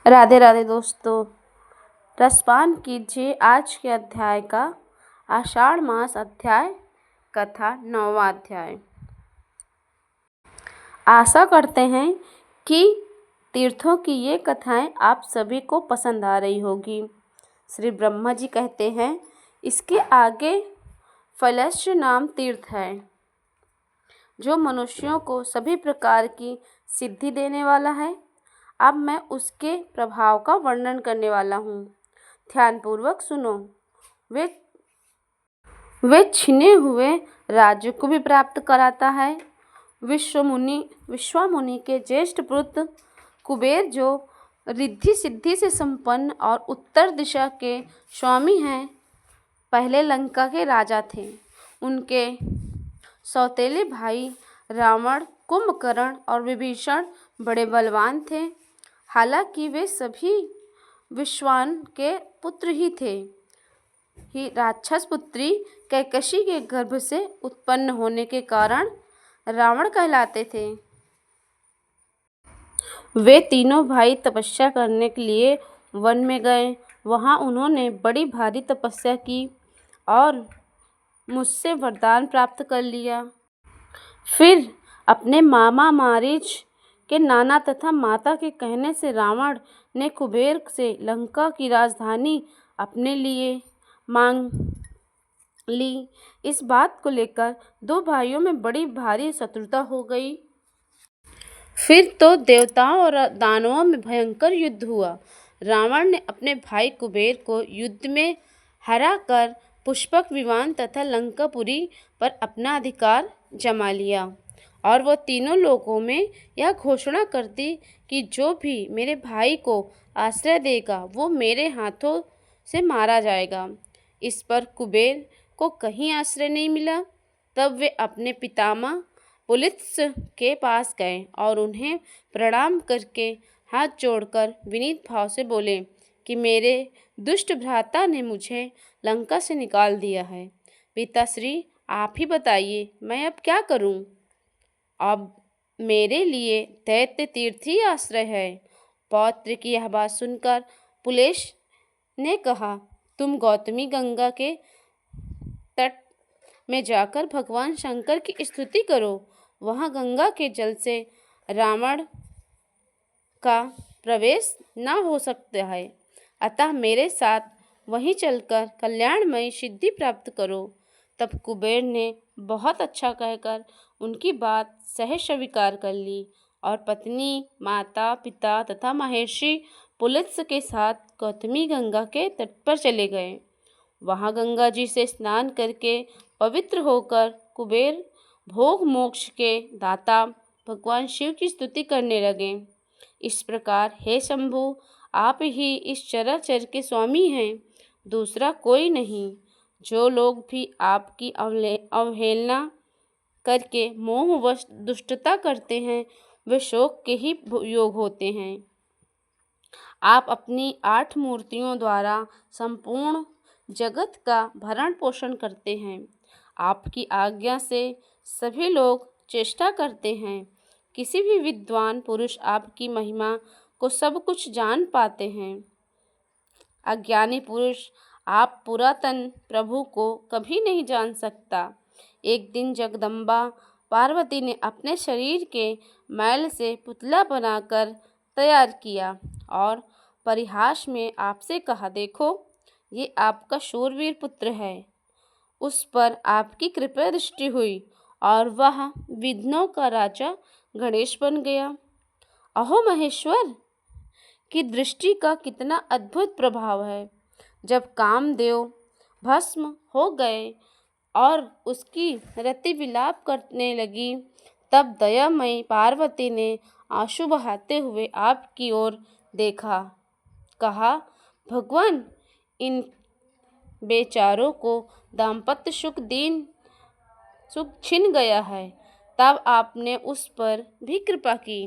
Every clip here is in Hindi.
राधे राधे दोस्तों। रसपान कीजिए आज के अध्याय का। आषाढ़ मास अध्याय कथा 9वां अध्याय। आशा करते हैं कि तीर्थों की ये कथाएं आप सभी को पसंद आ रही होगी। श्री ब्रह्मा जी कहते हैं, इसके आगे फलस्य नाम तीर्थ है जो मनुष्यों को सभी प्रकार की सिद्धि देने वाला है। अब मैं उसके प्रभाव का वर्णन करने वाला हूँ। ध्यानपूर्वक सुनो। वे छिने हुए राज्य को भी प्राप्त कराता है। विश्वामुनि के ज्येष्ठ पुत्र कुबेर जो रिद्धि सिद्धि से संपन्न और उत्तर दिशा के स्वामी हैं, पहले लंका के राजा थे। उनके सौतेले भाई रावण, कुंभकर्ण और विभीषण बड़े बलवान थे। हालांकि वे सभी विश्वान के पुत्र ही थे। ही राक्षस पुत्री कैकसी के गर्भ से उत्पन्न होने के कारण रावण कहलाते थे। वे तीनों भाई तपस्या करने के लिए वन में गए। वहां उन्होंने बड़ी भारी तपस्या की और मुझसे वरदान प्राप्त कर लिया। फिर अपने मामा मारीच के नाना तथा माता के कहने से रावण ने कुबेर से लंका की राजधानी अपने लिए मांग ली। इस बात को लेकर दो भाइयों में बड़ी भारी शत्रुता हो गई। फिर तो देवताओं और दानवों में भयंकर युद्ध हुआ। रावण ने अपने भाई कुबेर को युद्ध में हराकर पुष्पक विमान तथा लंकापुरी पर अपना अधिकार जमा लिया और वह तीनों लोगों में यह घोषणा कर दी कि जो भी मेरे भाई को आश्रय देगा वो मेरे हाथों से मारा जाएगा। इस पर कुबेर को कहीं आश्रय नहीं मिला। तब वे अपने पितामह पुलित्स के पास गए और उन्हें प्रणाम करके हाथ जोड़कर विनीत भाव से बोले कि मेरे दुष्ट भ्राता ने मुझे लंका से निकाल दिया है। पिताश्री, आप ही बताइए मैं अब क्या करूं? अब मेरे लिए दैत्य तीर्थ ही आश्रय है। पौत्र की यह बात सुनकर पुलेश ने कहा, तुम गौतमी गंगा के तट में जाकर भगवान शंकर की स्तुति करो। वहां गंगा के जल से रावण का प्रवेश न हो सकता है, अतः मेरे साथ वहीं चलकर कल्याणमयी सिद्धि प्राप्त करो। तब कुबेर ने बहुत अच्छा कहकर उनकी बात सहज स्वीकार कर ली और पत्नी, माता, पिता तथा महर्षि पुलित्स के साथ गौतमी गंगा के तट पर चले गए। वहां गंगा जी से स्नान करके पवित्र होकर कुबेर भोग मोक्ष के दाता भगवान शिव की स्तुति करने लगे। इस प्रकार, हे शंभु, आप ही इस चराचर के स्वामी हैं, दूसरा कोई नहीं। जो लोग भी आपकी अवहेलना करके मोहवश दुष्टता करते हैं वे शोक के ही योग होते हैं। आप अपनी 8 मूर्तियों द्वारा संपूर्ण जगत का भरण पोषण करते हैं। आपकी आज्ञा से सभी लोग चेष्टा करते हैं। किसी भी विद्वान पुरुष आपकी महिमा को सब कुछ जान पाते हैं। अज्ञानी पुरुष आप पुरातन प्रभु को कभी नहीं जान सकता। एक दिन जगदम्बा पार्वती ने अपने शरीर के मैल से पुतला बनाकर तैयार किया और परिहास में आपसे कहा, देखो ये आपका शूरवीर पुत्र है। उस पर आपकी कृपा दृष्टि हुई और वह विघ्नों का राजा गणेश बन गया। अहो महेश्वर की दृष्टि का कितना अद्भुत प्रभाव है। जब कामदेव भस्म हो गए और उसकी रति विलाप करने लगी, तब दयामयी पार्वती ने आंसू बहाते हुए आपकी ओर देखा, कहा, भगवान, इन बेचारों को दाम्पत्य सुख छिन गया है। तब आपने उस पर भी कृपा की।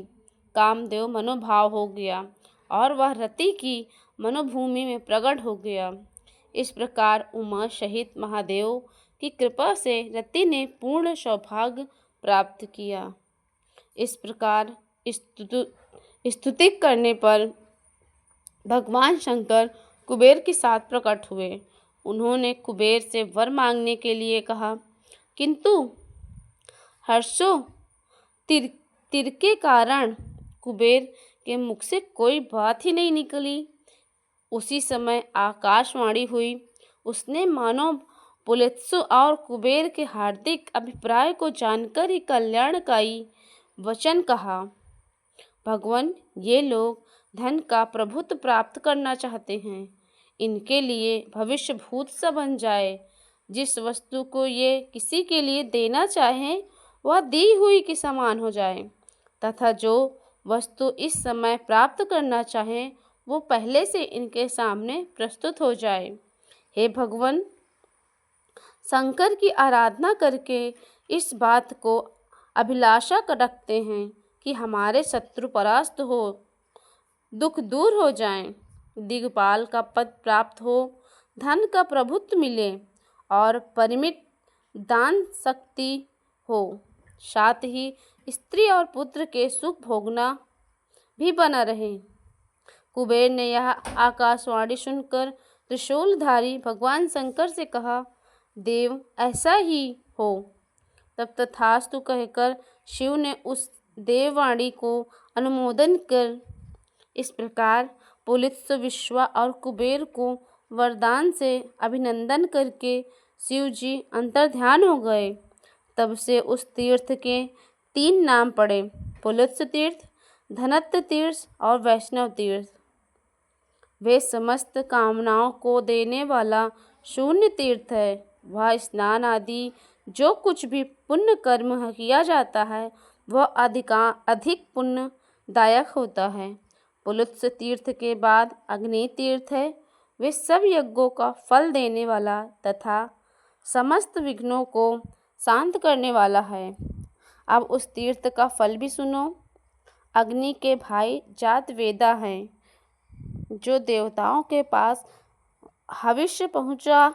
कामदेव मनोभाव हो गया और वह रति की मनोभूमि में प्रकट हो गया। इस प्रकार उमा सहित महादेव की कृपा से रति ने पूर्ण सौभाग्य प्राप्त किया। इस प्रकार स्तुति करने पर भगवान शंकर कुबेर के साथ प्रकट हुए। उन्होंने कुबेर से वर मांगने के लिए कहा, किंतु हर्षों तिर तिर के कारण कुबेर के मुख से कोई बात ही नहीं निकली। उसी समय आकाशवाणी हुई। उसने मानो पुलित्सु और कुबेर के हार्दिक अभिप्राय को जानकर ही कल्याणकारी वचन कहा। भगवान, ये लोग धन का प्रभुत्व प्राप्त करना चाहते हैं। इनके लिए भविष्य भूत सा बन जाए। जिस वस्तु को ये किसी के लिए देना चाहें वह दी हुई के समान हो जाए, तथा जो वस्तु इस समय प्राप्त करना चाहें वो पहले से इनके सामने प्रस्तुत हो जाए। हे भगवान, शंकर की आराधना करके इस बात को अभिलाषा रखते हैं कि हमारे शत्रु परास्त हो, दुख दूर हो जाएं, दिग्पाल का पद प्राप्त हो, धन का प्रभुत्व मिले और परिमित दान शक्ति हो, साथ ही स्त्री और पुत्र के सुख भोगना भी बना रहे। कुबेर ने यह आकाशवाणी सुनकर त्रिशूलधारी भगवान शंकर से कहा, देव, ऐसा ही हो। तब तथास्तु कहकर शिव ने उस देववाणी को अनुमोदन कर इस प्रकार पुलित्सु, विश्वा और कुबेर को वरदान से अभिनंदन करके शिव जी अंतर्ध्यान हो गए। तब से उस तीर्थ के 3 नाम पड़े, पुलित्सु तीर्थ, धनत्व तीर्थ और वैष्णव तीर्थ। वे समस्त कामनाओं को देने वाला शून्य तीर्थ है। वह स्नान आदि जो कुछ भी पुण्य कर्म किया जाता है वह अधिक पुण्यदायक होता है। पुलित्सु तीर्थ के बाद अग्नि तीर्थ है। वे सब यज्ञों का फल देने वाला तथा समस्त विघ्नों को शांत करने वाला है। अब उस तीर्थ का फल भी सुनो। अग्नि के भाई जातवेदा हैं, जो देवताओं के पास हविष्य पहुँचा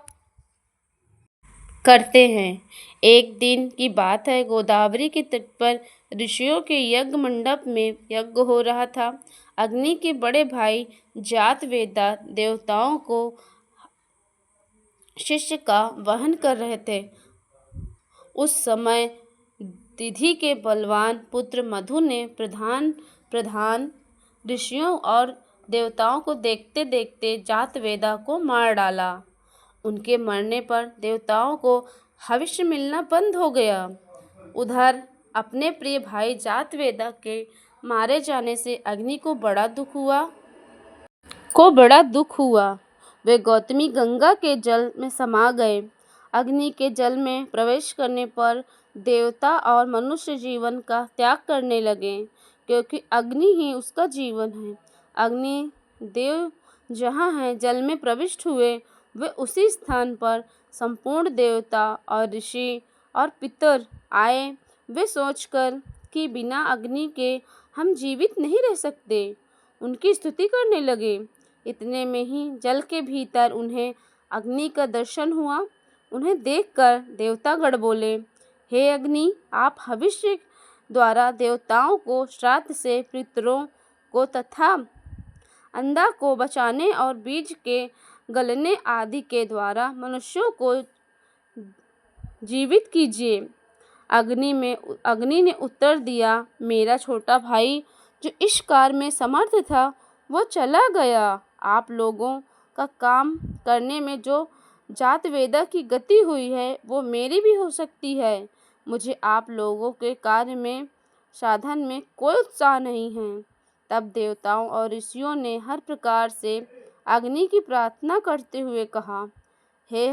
करते हैं। एक दिन की बात है, गोदावरी के तट पर ऋषियों के यज्ञ मंडप में यज्ञ हो रहा था। अग्नि के बड़े भाई जातवेदा देवताओं को शिष्य का वहन कर रहे थे। उस समय दिधि के बलवान पुत्र मधु ने प्रधान ऋषियों और देवताओं को देखते देखते जातवेदा को मार डाला। उनके मरने पर देवताओं को हविष्य मिलना बंद हो गया। उधर अपने प्रिय भाई जातवेदा के मारे जाने से अग्नि को बड़ा दुख हुआ। वे गौतमी गंगा के जल में समा गए। अग्नि के जल में प्रवेश करने पर देवता और मनुष्य जीवन का त्याग करने लगे, क्योंकि अग्नि ही उसका जीवन है। अग्नि देव जहाँ हैं जल में प्रविष्ट हुए, वे उसी स्थान पर संपूर्ण देवता और ऋषि और पितर आए। वे सोचकर कि बिना अग्नि के हम जीवित नहीं रह सकते, उनकी स्तुति करने लगे। इतने में ही जल के भीतर उन्हें अग्नि का दर्शन हुआ। उन्हें देखकर देवतागण बोले, हे अग्नि, आप हविष्य द्वारा देवताओं को श्राद्ध से पितरों को तथा अंधा को बचाने और बीज के गलने आदि के द्वारा मनुष्यों को जीवित कीजिए। अग्नि ने उत्तर दिया, मेरा छोटा भाई जो इस कार्य में समर्थ था वो चला गया। आप लोगों का काम करने में जो जातवेदा की गति हुई है वो मेरी भी हो सकती है। मुझे आप लोगों के कार्य में साधन में कोई उत्साह नहीं है। तब देवताओं और ऋषियों ने हर प्रकार से अग्नि की प्रार्थना करते हुए कहा, हे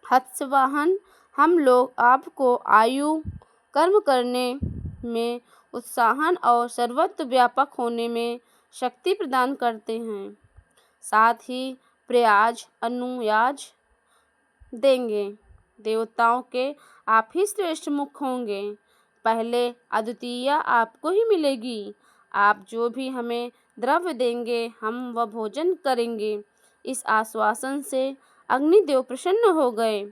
हत्सवाहन, हम लोग आपको आयु, कर्म करने में उत्साहन और सर्वत्र व्यापक होने में शक्ति प्रदान करते हैं। साथ ही प्रयाज अनुयाज देंगे। देवताओं के आप ही श्रेष्ठ मुख होंगे। पहले अद्वितीय आपको ही मिलेगी। आप जो भी हमें द्रव्य देंगे हम वह भोजन करेंगे। इस आश्वासन से अग्निदेव प्रसन्न हो गए।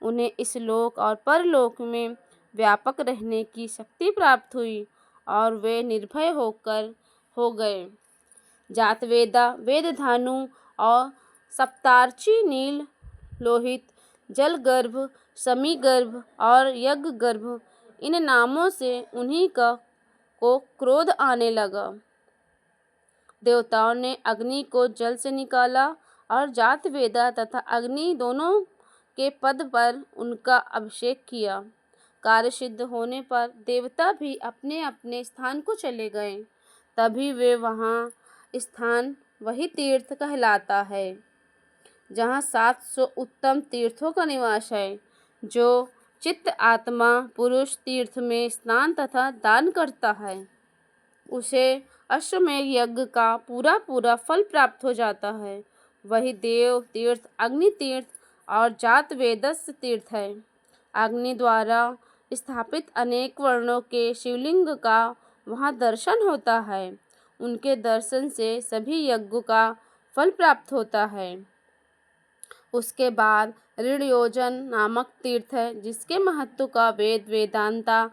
उन्हें इस लोक और परलोक में व्यापक रहने की शक्ति प्राप्त हुई और वे निर्भय हो गए। जातवेदा, वेदधानु और सप्तार्ची, नील लोहित, जलगर्भ, समीगर्भ और यज्ञगर्भ, इन नामों से उन्हीं को क्रोध आने लगा। देवताओं ने अग्नि को जल से निकाला और जातवेदा तथा अग्नि दोनों के पद पर उनका अभिषेक किया। कार्य सिद्ध होने पर देवता भी अपने अपने स्थान को चले गए। तभी वे वहाँ स्थान वही तीर्थ कहलाता है जहाँ 700 उत्तम तीर्थों का निवास है। जो चित्त आत्मा पुरुष तीर्थ में स्नान तथा दान करता है उसे अश्वमेध यज्ञ का पूरा पूरा फल प्राप्त हो जाता है। वही देव तीर्थ, अग्नि तीर्थ और जातवेदस्य तीर्थ है। अग्नि द्वारा स्थापित अनेक वर्णों के शिवलिंग का वहाँ दर्शन होता है। उनके दर्शन से सभी यज्ञों का फल प्राप्त होता है। उसके बाद ऋणयोजन नामक तीर्थ है जिसके महत्व का वेद वेदांता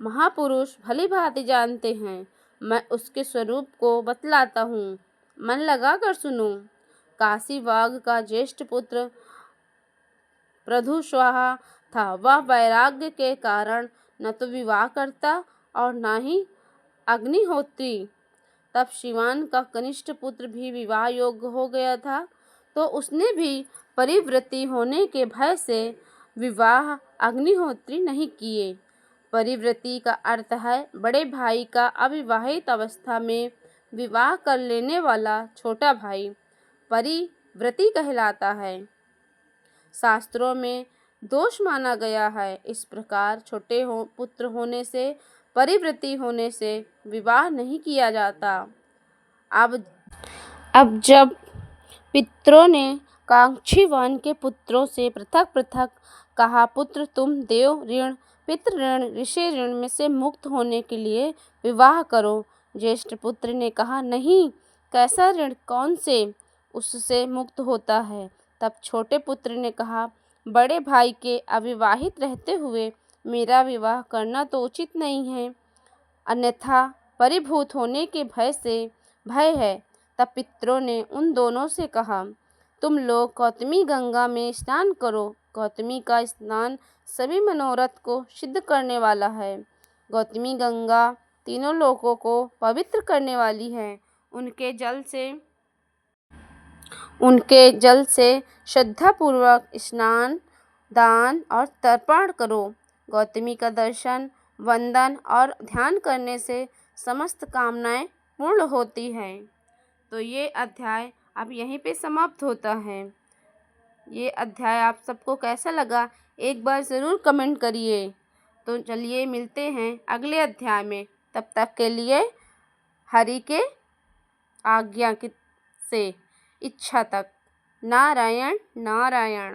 महापुरुष भली भांति जानते हैं। मैं उसके स्वरूप को बतलाता हूँ, मन लगा कर सुनो। काशी वाघ का ज्येष्ठ पुत्र प्रधुस्वाहा था। वह वैराग्य के कारण न तो विवाह करता और न ही अग्निहोत्री। तब शिवान का कनिष्ठ पुत्र भी विवाह योग्य हो गया था, तो उसने भी परिव्रती होने के भय से विवाह अग्निहोत्री नहीं किए। परिव्रती का अर्थ है बड़े भाई का अविवाहित अवस्था में विवाह कर लेने वाला छोटा भाई परिव्रती कहलाता है। शास्त्रों में दोष माना गया है। इस प्रकार छोटे पुत्र होने से, परिव्रती होने से विवाह नहीं किया जाता। अब जब पितरों ने कांक्षीवन के पुत्रों से पृथक पृथक कहा, पुत्र तुम देव ऋण, पितृ ऋण, ऋषि ऋण में से मुक्त होने के लिए विवाह करो। ज्येष्ठ पुत्र ने कहा, नहीं, कैसा ऋण, कौन से उससे मुक्त होता है। तब छोटे पुत्र ने कहा, बड़े भाई के अविवाहित रहते हुए मेरा विवाह करना तो उचित नहीं है, अन्यथा परिभूत होने के भय है। तब पितरों ने उन दोनों से कहा, तुम लोग गौतमी गंगा में स्नान करो। गौतमी का स्नान सभी मनोरथ को सिद्ध करने वाला है। गौतमी गंगा तीनों लोकों को पवित्र करने वाली है। उनके जल से श्रद्धापूर्वक स्नान, दान और तर्पण करो। गौतमी का दर्शन, वंदन और ध्यान करने से समस्त कामनाएं पूर्ण होती हैं। तो ये अध्याय अब यहीं पे समाप्त होता है। ये अध्याय आप सबको कैसा लगा एक बार ज़रूर कमेंट करिए। तो चलिए मिलते हैं अगले अध्याय में। तब तक के लिए हरि के आज्ञा से इच्छा तक। नारायण नारायण।